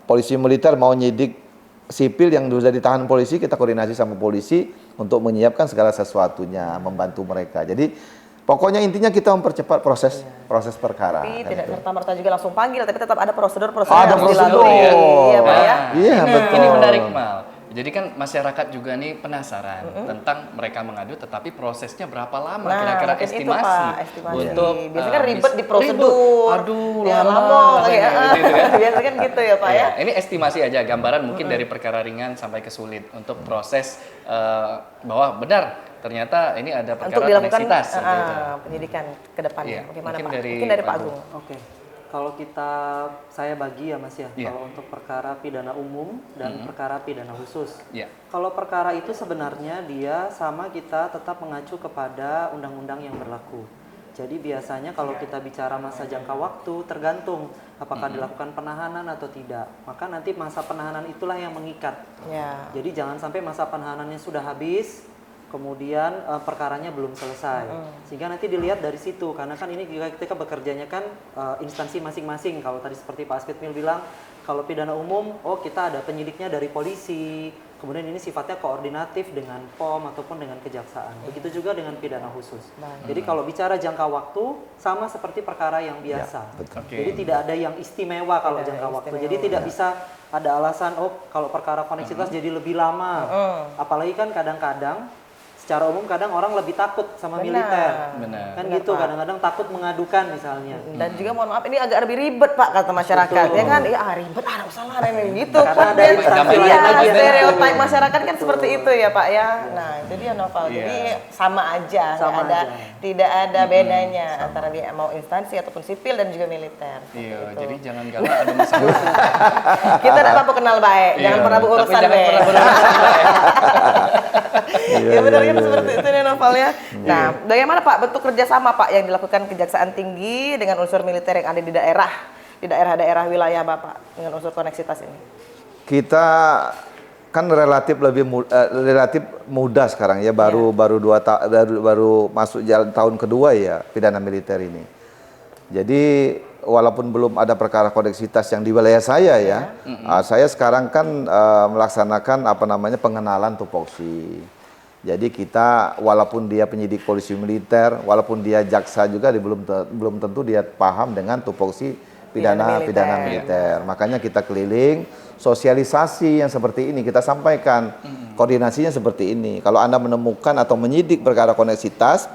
polisi militer mau nyidik sipil yang sudah ditahan polisi, kita koordinasi sama polisi untuk menyiapkan segala sesuatunya, membantu mereka. Jadi pokoknya intinya kita mempercepat proses perkara. Tapi tidak serta-merta juga langsung panggil, tapi tetap ada prosedur yang harus dilalui. Iya, Pak ya. Iya, betul. Ini menarik Mal. Jadi kan masyarakat juga nih penasaran tentang mereka mengadu, tetapi prosesnya berapa lama kira-kira estimasi untuk biasanya kan ribet di prosedur. Aduh, lama ya. Biasanya kan gitu ya Pak ya. Ini estimasi aja, gambaran mungkin dari perkara ringan sampai ke sulit untuk proses bahwa benar ternyata ini ada perkara koneksitas. Penyidikan ke depannya. Bagaimana Pak? Mungkin Mungkin dari Pak Agung. Oke. Kalau saya bagi ya Mas ya, kalau untuk perkara pidana umum dan perkara pidana khusus. Kalau perkara itu sebenarnya dia sama kita tetap mengacu kepada undang-undang yang berlaku. Jadi biasanya kalau kita bicara masa jangka waktu tergantung apakah dilakukan penahanan atau tidak. Maka nanti masa penahanan itulah yang mengikat. Jadi jangan sampai masa penahanannya sudah habis, kemudian perkaranya belum selesai, sehingga nanti dilihat dari situ, karena kan ini kita bekerjanya kan instansi masing-masing. Kalau tadi seperti Pak Askitmil bilang, kalau pidana umum, kita ada penyidiknya dari polisi, Kemudian ini sifatnya koordinatif dengan POM ataupun dengan kejaksaan. Begitu juga dengan pidana khusus. Jadi kalau bicara jangka waktu sama seperti perkara yang biasa. Jadi tidak ada yang istimewa kalau jangka waktu. Jadi tidak bisa ada alasan kalau perkara koneksitas jadi lebih lama. Apalagi kan kadang-kadang secara umum kadang orang lebih takut sama militer. Kan gitu, kadang-kadang takut mengadukan misalnya. Dan juga mohon maaf ini agak lebih ribet Pak kata masyarakat. Ya kan, ribet ada usaha ini gitu. Karena ada instansi lain ya, lagi. stereotip masyarakat kan seperti itu ya Pak ya. Nah, jadi ya Noval, jadi sama aja, tidak ada bedanya antara dia mau instansi ataupun sipil dan juga militer. Iya, jadi jangan galak ada masalah. Kita tidak apa-apa kenal baik, jangan pernah berurusan deh. Ya benar kan seperti itu nih Noval ya. Nah, bagaimana Pak bentuk kerjasama Pak yang dilakukan Kejaksaan Tinggi dengan unsur militer yang ada di daerah-daerah wilayah Bapak dengan unsur koneksitas ini? Kita kan relatif mudah sekarang ya, baru masuk jalan tahun kedua ya pidana militer ini. Jadi walaupun belum ada perkara koneksitas yang di wilayah saya ya, saya sekarang kan melaksanakan pengenalan tupoksi. Jadi kita walaupun dia penyidik polisi militer, walaupun dia jaksa juga, belum tentu dia paham dengan tupoksi pidana militer. Makanya kita keliling, sosialisasi yang seperti ini kita sampaikan, koordinasinya seperti ini. Kalau Anda menemukan atau menyidik perkara koneksitas,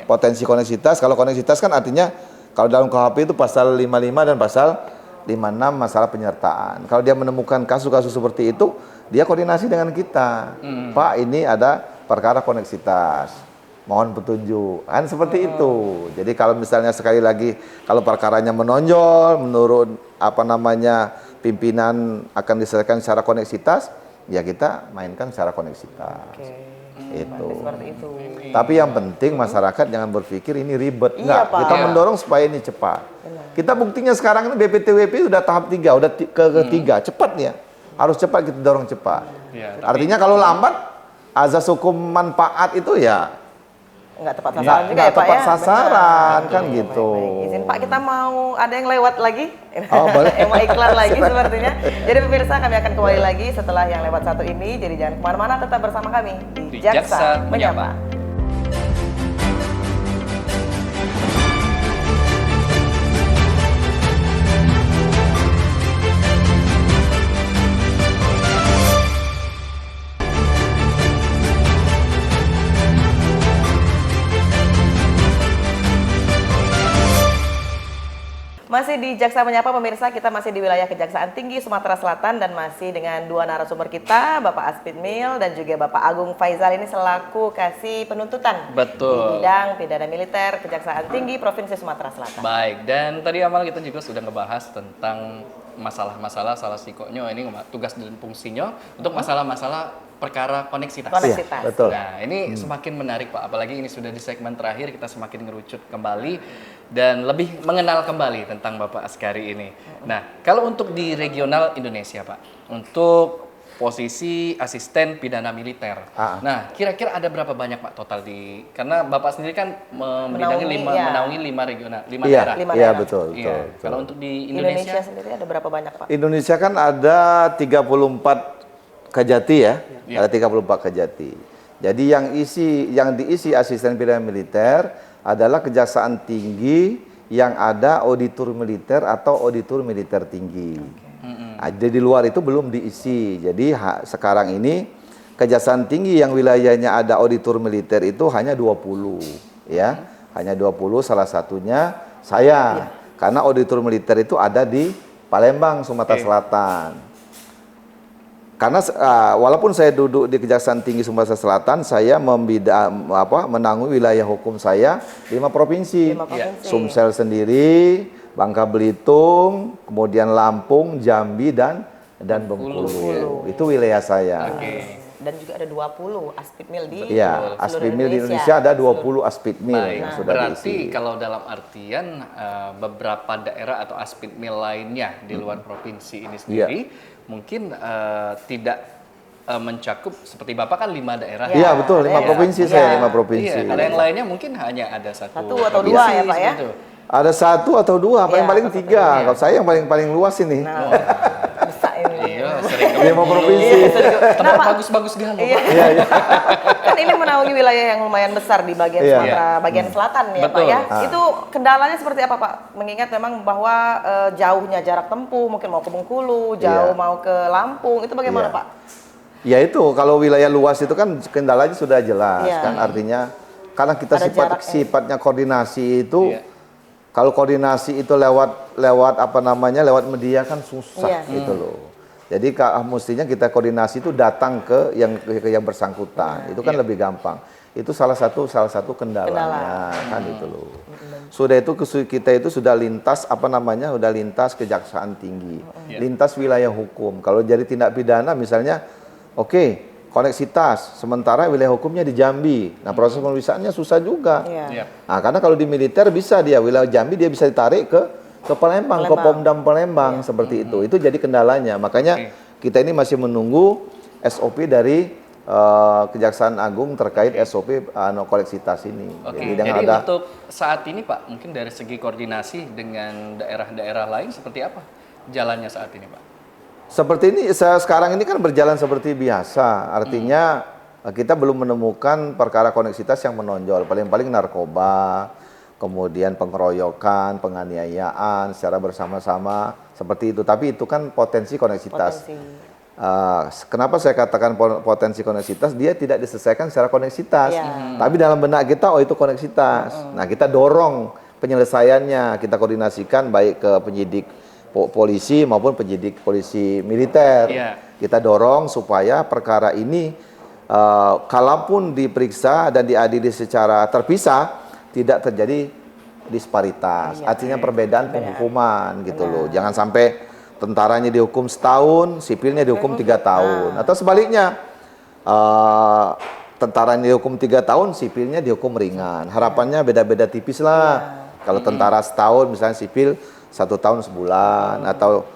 potensi koneksitas, kalau koneksitas kan artinya kalau dalam KUHP itu pasal 55 dan pasal 56 masalah penyertaan. Kalau dia menemukan kasus-kasus seperti itu, dia koordinasi dengan kita. Pak, ini ada perkara koneksitas, mohon petunjuk, kan seperti itu. Jadi kalau misalnya sekali lagi kalau perkaranya menonjol menurut pimpinan akan diselesaikan secara koneksitas, ya kita mainkan secara koneksitas. Itu. Seperti itu. Tapi yang penting masyarakat jangan berpikir ini ribet. Enggak, kita mendorong supaya ini cepat. Kita buktinya sekarang ini BPTWP sudah tahap 3, udah ketiga, cepat ya. Harus cepat, kita dorong cepat. Artinya kalau lambat, azas hukum manfaat itu ya nggak tepat sasaran juga ya Pak tepat ya? sasaran kan Baik. gitu. Izin Pak, kita mau ada yang lewat lagi? Oh, boleh. Mau iklan lagi sepertinya. Jadi pemirsa, kami akan kembali lagi setelah yang lewat satu ini. Jadi jangan kemana-mana, tetap bersama kami di Jaksa Menyapa. Masih di Jaksa Menyapa pemirsa, kita masih di wilayah Kejaksaan Tinggi Sumatera Selatan dan masih dengan dua narasumber kita, Bapak Aspid Mil dan juga Bapak Agung Faizal ini selaku kasih penuntutan. Betul. Di bidang pidana militer Kejaksaan Tinggi Provinsi Sumatera Selatan. Baik, dan tadi Amal kita juga sudah ngebahas tentang masalah-masalah salah sikoknya ini tugas dan fungsinya untuk masalah-masalah perkara koneksitas. Iya, betul. Nah, ini semakin menarik Pak, apalagi ini sudah di segmen terakhir, kita semakin ngerucut kembali dan lebih mengenal kembali tentang Bapak Askari ini. Nah, kalau untuk di regional Indonesia Pak, untuk posisi asisten pidana militer. Nah, kira-kira ada berapa banyak Pak total karena Bapak sendiri kan menaungi 5 regional, 5 daerah. Iya, betul. Kalau untuk di Indonesia sendiri ada berapa banyak Pak? Indonesia kan ada 34 kajati ya. Ada 34 kajati. Jadi yang diisi asisten pidana militer adalah Kejaksaan Tinggi yang ada auditor militer atau auditor militer tinggi. Jadi di luar itu belum diisi. Jadi sekarang ini Kejaksaan Tinggi yang wilayahnya ada auditor militer itu hanya 20 ya. Hanya 20, salah satunya saya. Karena auditor militer itu ada di Palembang, Sumatera Selatan. Karena walaupun saya duduk di Kejaksaan Tinggi Sumatera Selatan, saya menanggung wilayah hukum saya 5 provinsi. Sumsel sendiri, Bangka Belitung, kemudian Lampung, Jambi dan Bengkulu. Itu wilayah saya. Dan juga ada 20 Aspidmil di Aspidmil di Indonesia ada 20 Aspidmil yang sudah berarti diisi. kalau dalam artian beberapa daerah atau Aspidmil lainnya di luar provinsi ini sendiri mungkin tidak mencakup seperti Bapak kan 5 daerah. Iya betul, 5 provinsi saya, 5 provinsi. Iya, kalau yang lainnya mungkin hanya ada satu atau 2 ya Pak ya. Ada 1 atau 2, paling 3. Kalau saya yang paling luas ini. Bisa ini. Iya, sering 5 provinsi. Tempat bagus-bagus galau. Iya. Iya, iya. Kan ini menaungi wilayah yang lumayan besar di bagian Iya. Sumatera bagian selatan ya Pak Betul. ya. Itu kendalanya seperti apa Pak? Mengingat memang bahwa jauhnya jarak tempuh, mungkin mau ke Bengkulu, jauh Iya. mau ke Lampung, itu bagaimana Iya. Pak? Ya itu, kalau wilayah luas itu kan kendalanya sudah jelas Iya. kan, artinya karena kita Ada jaraknya. sifatnya koordinasi itu, Iya. kalau koordinasi itu lewat apa namanya, lewat media kan susah Iya. gitu loh. Jadi mestinya kita koordinasi itu datang ke yang bersangkutan, itu kan lebih gampang. Itu salah satu kendalanya kan itu loh. Sudah itu kita itu sudah lintas apa namanya, sudah lintas kejaksaan tinggi, lintas wilayah hukum. Kalau jadi tindak pidana misalnya, oke, koneksitas, sementara wilayah hukumnya di Jambi. Nah, proses pemeriksaannya susah juga. Iya. Iya. Nah, karena kalau di militer bisa dia wilayah Jambi dia bisa ditarik ke Palembang, ke Pomdam Palembang seperti itu. Itu jadi kendalanya. Makanya kita ini masih menunggu SOP dari Kejaksaan Agung terkait SOP koneksitas ini. Oke, dengan jadi ada untuk saat ini Pak, mungkin dari segi koordinasi dengan daerah-daerah lain seperti apa jalannya saat ini Pak? seperti ini sekarang ini kan berjalan seperti biasa. Artinya kita belum menemukan perkara koneksitas yang menonjol. Paling-paling narkoba, kemudian pengeroyokan, penganiayaan secara bersama-sama seperti itu. Tapi itu kan potensi koneksitas. Kenapa saya katakan potensi koneksitas? Dia tidak diselesaikan secara koneksitas. Tapi dalam benak kita, oh itu koneksitas. Nah, kita dorong penyelesaiannya, kita koordinasikan baik ke penyidik polisi maupun penyidik polisi militer. Kita dorong supaya perkara ini kalaupun diperiksa dan diadili secara terpisah tidak terjadi disparitas. Artinya perbedaan penghukuman gitu loh. Jangan sampai tentaranya dihukum setahun, sipilnya dihukum 3 tahun. Atau sebaliknya, tentaranya dihukum 3 tahun, sipilnya dihukum ringan. Harapannya beda-beda tipis lah. Kalau tentara setahun, misalnya sipil 1 tahun sebulan, atau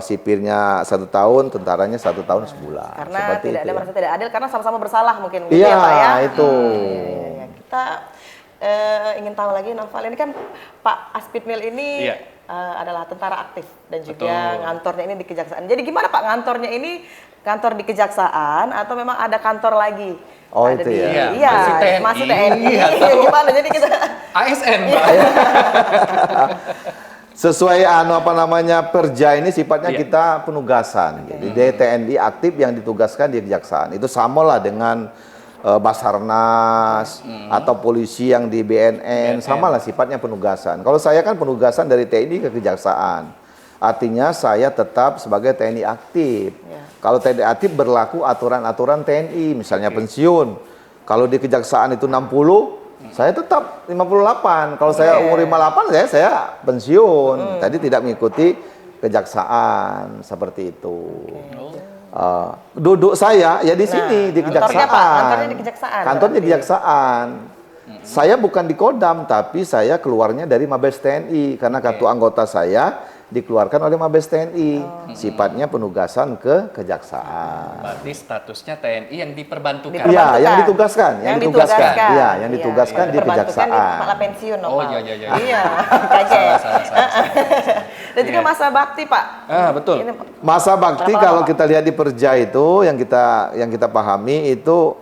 sipilnya 1 tahun, tentaranya 1 tahun sebulan. Karena seperti tidak itu ada ya. merasa tidak adil karena sama-sama bersalah mungkin gitu Iya, ya Pak ya. itu. Iya. Kita ingin tahu lagi Naufal, ini kan Pak Aspidmil ini adalah tentara aktif dan juga ngantornya ini di kejaksaan. Jadi gimana Pak, ngantornya ini kantor di kejaksaan atau memang ada kantor lagi? Oh, ada itu di, ya? Iya, Masih masih TNI, TNI. atau Gimana? Jadi kita ASN Pak. Sesuai apa namanya Perja ini sifatnya kita penugasan. Jadi TNI aktif yang ditugaskan di kejaksaan. Itu sama lah dengan Basarnas atau polisi yang di BNN, sama lah sifatnya penugasan. Kalau saya kan penugasan dari TNI ke kejaksaan. Artinya saya tetap sebagai TNI aktif. Kalau TNI aktif berlaku aturan-aturan TNI, misalnya pensiun. Kalau di kejaksaan itu 60, saya tetap 58. Kalau saya umur 58, saya pensiun. Tadi tidak mengikuti kejaksaan seperti itu. Duduk saya ya di sini di kejaksaan. kantornya Pak, kantornya di kejaksaan. Kantornya di kejaksaan. Saya bukan di Kodam, tapi saya keluarnya dari Mabes TNI karena kartu anggota saya dikeluarkan oleh Mabes TNI. Sifatnya penugasan ke kejaksaan. Berarti statusnya TNI yang diperbantukan. Iya, yang ditugaskan, Yang ditugaskan. Iya, yang ditugaskan di Diperbantukan kejaksaan. Di kepala pensiun Oh, Pak. iya. Iya, kaget. Salah. Dan juga masa bakti Pak. Betul. Ini, Masa bakti Berapa kalau lama, kita lihat di Perja itu yang kita pahami itu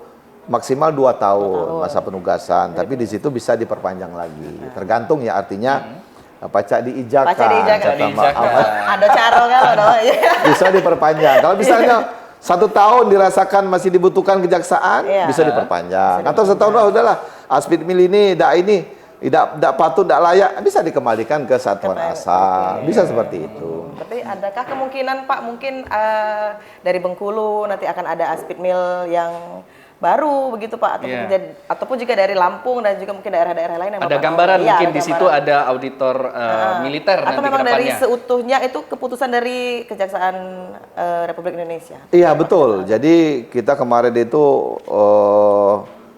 maksimal 2 tahun masa penugasan, tapi di situ bisa diperpanjang lagi. Tergantung ya, artinya pacak diijakan. Pacak diijakan. kata Mbak Ahmad. ada caro kalau Bisa diperpanjang. Kalau misalnya 1 tahun dirasakan masih dibutuhkan kejaksaan, bisa diperpanjang. Atau setahun udahlah, Aspidmil ini tidak patut, tidak layak, bisa dikembalikan ke satuan asal. Bisa seperti itu. Tapi adakah kemungkinan Pak mungkin dari Bengkulu nanti akan ada Aspidmil yang baru begitu Pak, ataupun juga dari Lampung dan juga mungkin daerah-daerah lain yang Ada Bapak gambaran tahu. mungkin Ada di situ gambaran. ada auditor militer atau nanti memang ke dari depannya. seutuhnya itu keputusan dari Kejaksaan Republik Indonesia. Iya betul. Jadi kita kemarin itu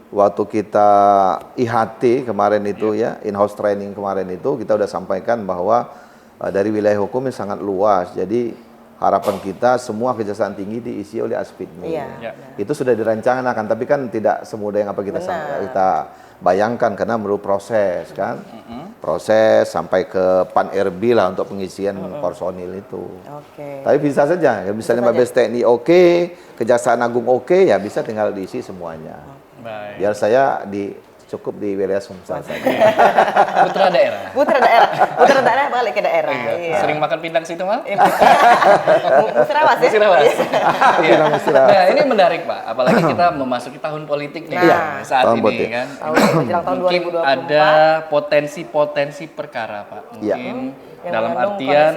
waktu kita IHT kemarin itu ya, in-house training kemarin itu kita udah sampaikan bahwa dari wilayah hukum yang sangat luas. Jadi harapan kita semua kejaksaan tinggi diisi oleh Aspidmil. Itu sudah direncanakan, tapi kan tidak semudah yang apa kita Bayangkan karena perlu proses kan, proses sampai ke Pan-RB lah untuk pengisian personil itu. Oke. Tapi bisa saja, ya, misalnya Mabes TNI oke, Kejaksaan Agung oke, ya bisa tinggal diisi semuanya. Baik. Biar saya cukup di wilayah Sumsel saja. Putra daerah. Putra daerah balik ke daerah. Iya. Sering makan pindang situ, Mal? Musirawas ya? Musirawas. Iya. Pindang Musirawas. Nah, ini menarik, Pak. Apalagi kita memasuki tahun politik nih saat tahun ini politik. kan. Menjelang tahun Mungkin 2024. ada potensi-potensi perkara, Pak. Mungkin Yang dalam mengandung artian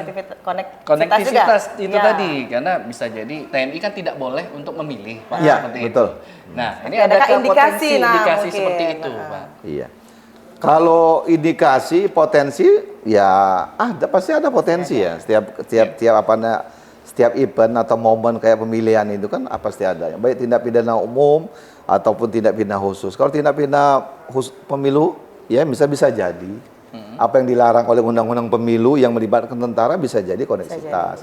konektivitas konektivitas itu juga. tadi, karena bisa jadi TNI kan tidak boleh untuk memilih, Pak. Iya, seperti betul. Itu. Nah, ini Tapi adakah adakah indikasi? Nah, indikasi mungkin. seperti itu, Nah. Pak? Iya. Kalau indikasi potensi ya pasti ada potensi ya. Setiap event atau momen kayak pemilihan itu kan pasti ada. Baik tindak pidana umum ataupun tindak pidana khusus. Kalau tindak pidana pemilu ya bisa jadi. Apa yang dilarang oleh undang-undang pemilu yang melibatkan tentara bisa jadi koneksitas.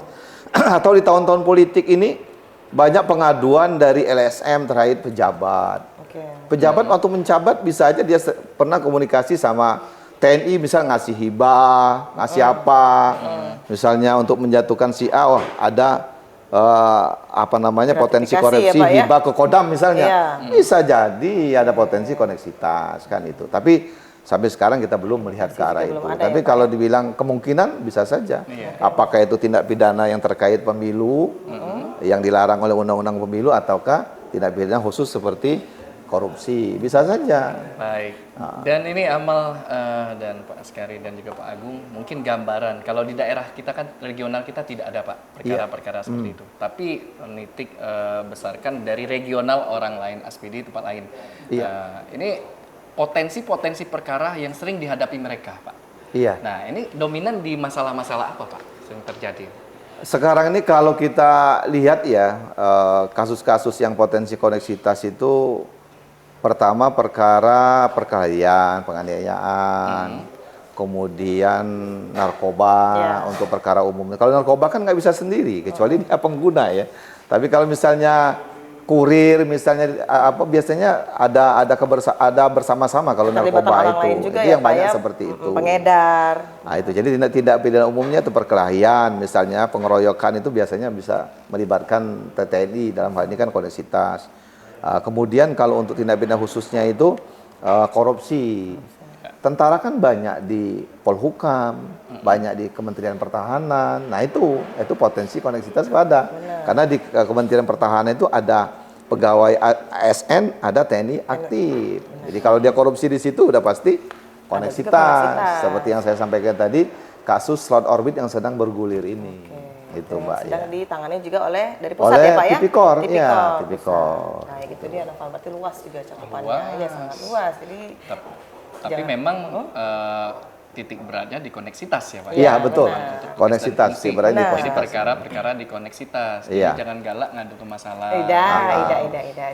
Atau di tahun-tahun politik ini banyak pengaduan dari LSM terkait pejabat. Oke. Pejabat waktu menjabat bisa aja dia pernah komunikasi sama TNI, bisa ngasih hibah, ngasih apa. Misalnya untuk menjatuhkan si A, ada potensi Gratifikasi korupsi ya, Pak, ya? hibah ke Kodam misalnya. Iya. Bisa jadi ada potensi koneksitas kan itu. Tapi sampai sekarang kita belum melihat ke arah itu. belum ada Tapi ya, Pak, kalau dibilang kemungkinan bisa saja. Iya. Apakah itu tindak pidana yang terkait pemilu yang dilarang oleh undang-undang pemilu ataukah tindak pidana khusus seperti korupsi, bisa saja. Baik. Dan ini Amal dan Pak Askari dan juga Pak Agung, mungkin gambaran. Kalau di daerah kita kan regional kita tidak ada, Pak, perkara-perkara seperti itu. Tapi menitik besarkan dari regional orang lain, SPD tempat lain. Ini potensi-potensi perkara yang sering dihadapi mereka, Pak. Iya. Nah, ini dominan di masalah-masalah apa, Pak, yang terjadi? Sekarang ini kalau kita lihat ya, kasus-kasus yang potensi koneksitas itu pertama perkara perkelahian, penganiayaan, kemudian narkoba untuk perkara umum. Kalau narkoba kan nggak bisa sendiri, kecuali dia pengguna ya. Tapi kalau misalnya kurir, misalnya biasanya ada bersama-sama kalau Terlibat narkoba orang itu. lain juga Itu ya, yang Pak, banyak ya? seperti itu. Pengedar. Nah itu jadi tindak pidana umumnya itu perkelahian, misalnya pengeroyokan itu biasanya bisa melibatkan TNI, dalam hal ini kan koneksitas. Kemudian kalau untuk tindak pidana khususnya itu korupsi. Tentara kan banyak di Polhukam, banyak di Kementerian Pertahanan. Nah itu potensi koneksitas ada. Karena di Kementerian Pertahanan itu ada pegawai ASN, ada TNI aktif. Jadi kalau dia korupsi di situ udah pasti koneksitas. Seperti yang saya sampaikan tadi, kasus slot orbit yang sedang bergulir ini. Itu Mbak Sedang ya. ditangani juga dari pusat Oleh ya, Pak ya? Tipikor, iya, Tipikor. Tipikor. Nah, gitu dia Noval, berarti luas juga cakupannya. Luas. Iya, sangat luas. Jadi Tapi memang titik beratnya di koneksitas ya, Pak. Iya betul, Untuk koneksitas fungsi. sebenarnya di Benar. Jadi koneksitas. perkara-perkara di koneksitas. Jadi Iya. jangan galak ngadu ke masalah. Ida.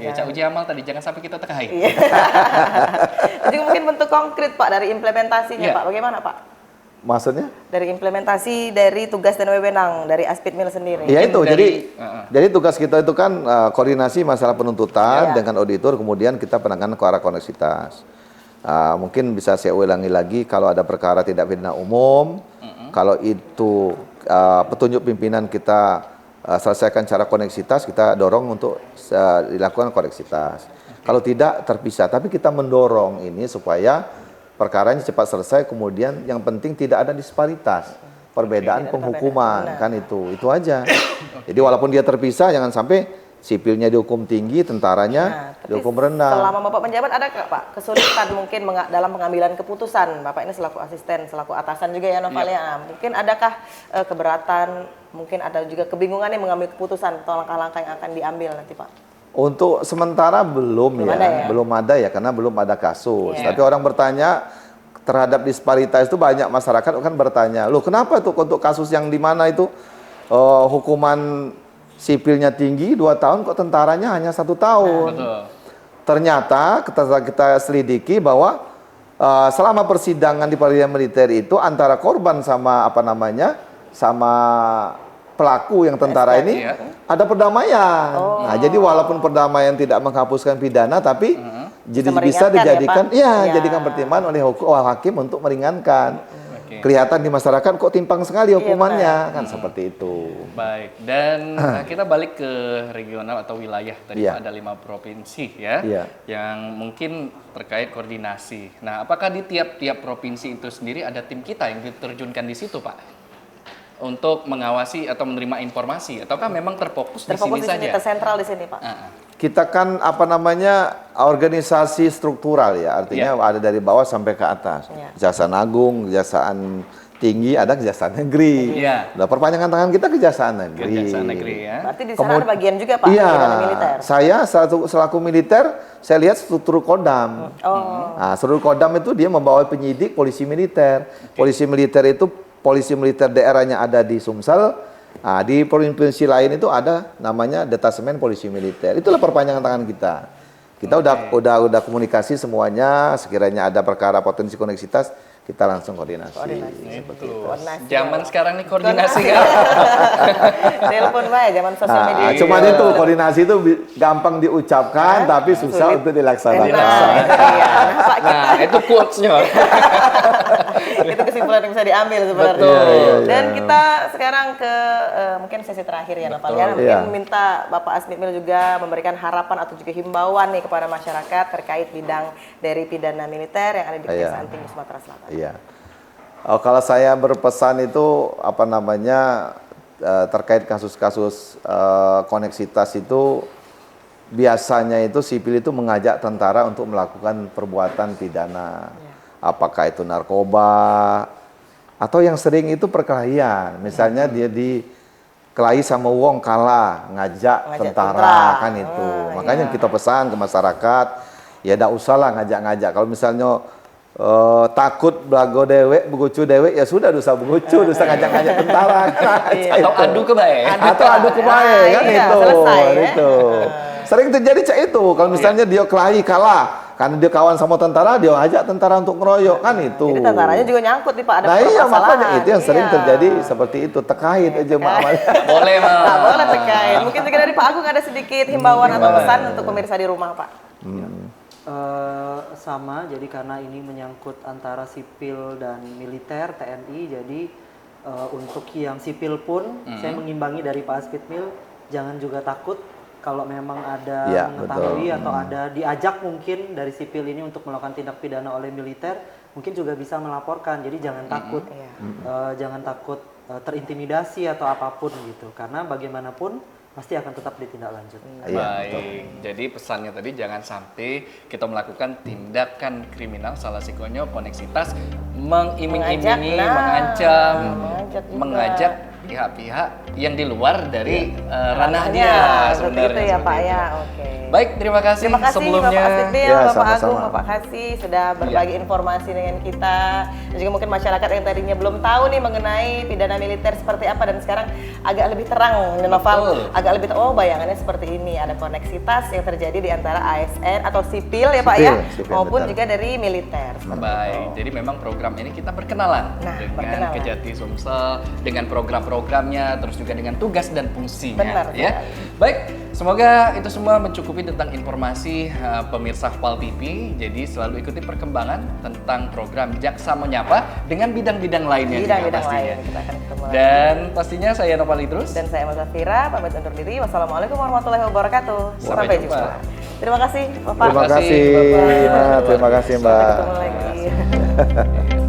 Ya, Cak Uji Amal tadi jangan sampai kita terkait. Iya. Jadi mungkin bentuk konkret Pak dari implementasinya, Iya. Pak. Bagaimana, Pak? Maksudnya? Dari implementasi dari tugas dan wewenang dari Aspidmil sendiri. Ya itu, dari- jadi tugas kita itu kan koordinasi masalah penuntutan Iya. dengan auditor, kemudian kita penanganan ke arah koneksitas. Mungkin bisa saya ulangi lagi, kalau ada perkara tindak pidana umum, kalau itu petunjuk pimpinan kita selesaikan cara koneksitas, kita dorong untuk dilakukan koneksitas. Kalau tidak terpisah, tapi kita mendorong ini supaya perkaranya cepat selesai, kemudian yang penting tidak ada disparitas. Perbedaan penghukuman, kan itu aja. Jadi walaupun dia terpisah, jangan sampai sipilnya dihukum tinggi, tentaranya Tapi dihukum rendah. selama Bapak menjabat ada nggak, Pak, kesulitan mungkin dalam pengambilan keputusan? Bapak ini selaku asisten, selaku atasan juga ya, Noval ya. Mungkin adakah keberatan, mungkin ada juga kebingungan nih mengambil keputusan atau langkah-langkah yang akan diambil nanti, Pak? Untuk sementara belum ya, belum ada ya, karena belum ada kasus. Iya. Tapi orang bertanya terhadap disparitas itu, banyak masyarakat kan bertanya, loh kenapa tuh untuk kasus yang di mana itu hukuman sipilnya tinggi 2 tahun, kok tentaranya hanya 1 tahun? Betul. Ternyata kita selidiki bahwa selama persidangan di pengadilan militer itu antara korban sama sama pelaku yang tentara ini ada perdamaian. Nah, jadi walaupun perdamaian tidak menghapuskan pidana, tapi jadi bisa meringankan dijadikan, ya, Pak? Ya. jadikan pertimbangan oleh hakim untuk meringankan. Oke. Kelihatan di masyarakat kok timpang sekali hukumannya, kan seperti itu. Baik, dan kita balik ke regional atau wilayah tadi Iya. Pak, ada 5 provinsi ya, Iya. yang mungkin terkait koordinasi. Nah, apakah di tiap-tiap provinsi itu sendiri ada tim kita yang diterjunkan di situ Pak? Untuk mengawasi atau menerima informasi, ataukah memang terfokus di Terfokus sini di sini, saja? tersentral di sini Pak. Kita kan organisasi struktural ya, artinya ada dari bawah sampai ke atas. Iya. Kejaksaan Agung, Kejaksaan Tinggi, ada Kejaksaan Negeri. Iya. Nah, perpanjangan tangan kita Kejaksaan Negeri. Kejaksaan Negeri ya. Berarti di sana ada bagian juga Pak, Iya, pidana militer. saya selaku militer, saya lihat struktur Kodam. Oh, Nah, struktur Kodam itu dia membawa penyidik polisi militer. Polisi militer itu polisi militer daerahnya ada di Sumsel. Nah, di provinsi lain itu ada namanya detasemen polisi militer. Itulah perpanjangan tangan kita. Kita udah komunikasi semuanya. Sekiranya ada perkara potensi koneksitas, kita langsung koordinasi. Betul. Koordinasi. Zaman sekarang nih koordinasi kan. Telepon Pak ya, zaman sosial Nah, media. cuman itu koordinasi itu gampang diucapkan, tapi susah untuk dilaksanakan. Iya. Nah, Pak, Nah, itu quotes-nya. itu kesimpulan yang bisa diambil sebenarnya. Betul. Dan kita sekarang ke mungkin sesi terakhir ya Nopal ya. Mungkin Iya. minta Bapak Asmikmil juga memberikan harapan atau juga himbauan nih kepada masyarakat terkait bidang dari pidana militer yang ada di Kejaksaan Tinggi Sumatera Selatan. Iya. Kalau saya berpesan itu terkait kasus-kasus koneksitas itu biasanya itu sipil itu mengajak tentara untuk melakukan perbuatan pidana. Apakah itu narkoba atau yang sering itu perkelahian. Misalnya dia dikelahi sama wong kalah, ngajak tentara kan itu. Makanya kita pesan ke masyarakat, ya tidak usahlah ngajak-ngajak. Kalau misalnya takut belago dewek, begucu dewek, ya sudah dosa begucu, dosa ngajak-ngajak tentara. Atau adu kebaik. Atau adu kebaik kan iya, itu. selesai, ya. Itu. Sering terjadi cak itu. Kalau misalnya dia kelahi kalah, karena dia kawan sama tentara, dia ajak tentara untuk ngeroyok kan itu. Jadi tentaranya juga nyangkut nih Pak, ada Nah iya permasalahan. makanya itu yang sering Iya. terjadi seperti itu, terkait aja amalnya. Boleh, Mas. Nah, boleh terkait. Mungkin juga dari Pak Agung ada sedikit himbauan atau pesan untuk pemirsa di rumah Pak. Sama, jadi karena ini menyangkut antara sipil dan militer TNI, jadi untuk yang sipil pun saya mengimbangi dari Pak Asmikmil, jangan juga takut kalau memang ada Ya, mengetahui betul. atau ada diajak mungkin dari sipil ini untuk melakukan tindak pidana oleh militer, mungkin juga bisa melaporkan. Jadi jangan takut, jangan takut terintimidasi atau apapun gitu, karena bagaimanapun pasti akan tetap ditindaklanjut. Iya, Baik, jadi pesannya tadi jangan sampai kita melakukan tindakan kriminal salah sikonya koneksitas mengiming-imingi, Mengajak juga. mengajak pihak-pihak yang di luar dari ranah Ranahnya, dia seperti sebenarnya. itu ya seperti Pak itu. ya. Oke. Baik, terima kasih, Terima kasih sebelumnya. Bapak Asmikmil, Ya, Bapak Agung, sama-sama. Bapak Kasih sudah berbagi informasi dengan kita. Dan juga mungkin masyarakat yang tadinya belum tahu nih mengenai pidana militer seperti apa, dan sekarang agak lebih terang, Noval, Betul. agak lebih bayangannya seperti ini. Ada koneksitas yang terjadi di antara ASN atau sipil ya Pak Sipil, ya, sipil, maupun betul. juga dari militer. Baik, jadi memang program ini kita berkenalan Nah, dengan berkenalan. Kejati Sumsel, dengan program-programnya, terus juga dengan tugas dan fungsinya. Benar Ya. sekali. Baik, semoga itu semua mencukupi tentang informasi pemirsa Pal TV. Jadi selalu ikuti perkembangan tentang program Jaksa Menyapa dengan bidang-bidang lainnya juga Bidang-bidang pastinya. lain kita akan ketemu lagi. Dan pastinya saya Nopal Idrus. Dan saya Mas Zafira, pamit undur diri. Wassalamualaikum warahmatullahi wabarakatuh. Sampai jumpa. Terima kasih Bapak. Terima kasih, Bapak. terima kasih Mbak. Sampai ketemu lagi.